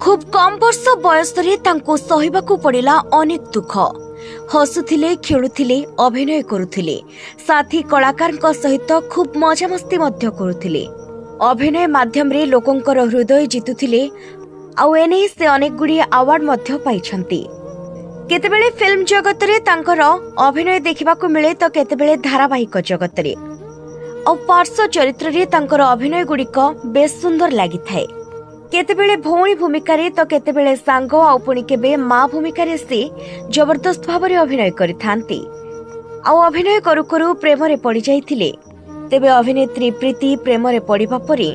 खूब कम वर्ष बयस सहवाकू पड़ा अनेक दुख। हसुथिले खेलुथिले अभिनय करुथिले साथी कलाकार सहित खूब मजामस्ती करुथिले। अभिनय माध्यम रे लोकंकर हृदय जितुथिले। आउ एने से अनेक गुड़िए अवार्ड मध्य पाइछंती। केतेबेले फिल्म जगत रे तांकर अभिनय देखिबाकू मिले तो केतेबेले धारावाहिक जगत रे और पार्श्व चरित्र रे तांकर अभिनय गुड़िक बेस सुंदर लागि थाए। केतेबेले भौणी भूमिका रे तो केतेबेले सांग आ पुणी केबे मां भूमिका रे से जबरदस्त भाव रे अभिनय करिथांती। आ अभिनय करू करू प्रेम रे पड़ी जाइथिले। तेबे अभिनेत्री प्रीति प्रेम रे पड़िबा परे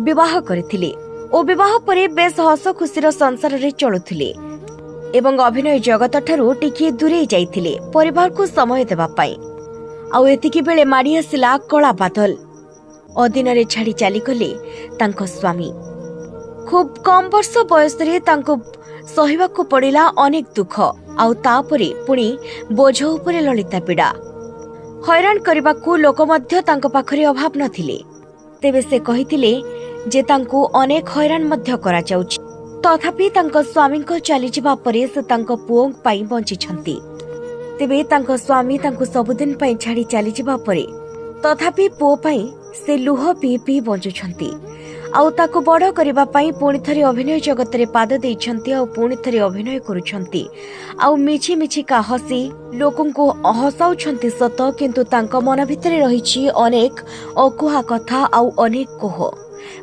विवाह करथिले ओ विवाह परे बेस हस खुशीर संसार रे चलुथिले एवं अभिनय जगत ठारू टिकिए दूरे जाइथिले परिवार को समय देबा पाई। आउ एतिकी बेले माड़ी आसिला कला बादल। अदिन रे छाड़ी चली गले तांको स्वामी। खूब कम वर्ष बयस रे तांको सहिबाकू पड़िला अनेक दुख। आउ तापरे पुणी बोझ उपरे ललिता पीड़ा। हैरान करबाकू लोक मध्य तांको पाखरे अभाव नथिले। तेबे से कहिथिले जे तांको अनेक हैरान मध्य करा जाउछि। तथापि तांको स्वामी को चली जिबा परे से तांको पुओ पाई बंचिछंती। तेबे तांको स्वामी तांको सबुदिन पाई छाड़ी चली जिबा परे तथापि पुओ पाई से लुह पी पी बंचुछंती। आउ ताको बड़ करबा पाई पुणी थरे अभिनय जगत रे पाद देइछंती। आउ पुणी थरे अभिनय करूछंती। आउ मिछि मिछि का हसी लोकन को हसाउछंती सत, किंतु तांको मन भितरे रहिछि अनेक अकुहा कथा आउ अनेक कोह।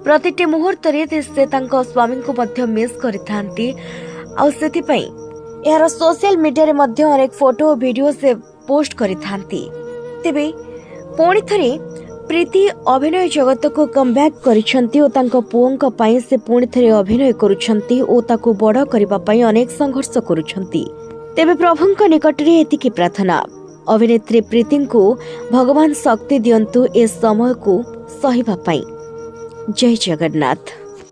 प्रतिटी मुहूर्त रे से तांको स्वामी को मध्य मिस करिथांती। आउ सेति पई यार सोशल मीडिया रे मध्य अनेक फोटो वीडियो से पोस्ट करिथांती। तेबे पुणी थरे प्रीति अभिनय जगत को कमबैक करिछंती ओ तांको पुओंक पई से पुणी थरे अभिनय करूछंती ओ ताको बड़ करबा पई अनेक संघर्ष करूछंती। तेबे प्रभुंक निकट रे एतिकी प्रार्थना, अभिनेत्री प्रीति को भगवान शक्ति दियंतु ए समय को सहिबा पई। जय जगन्नाथ।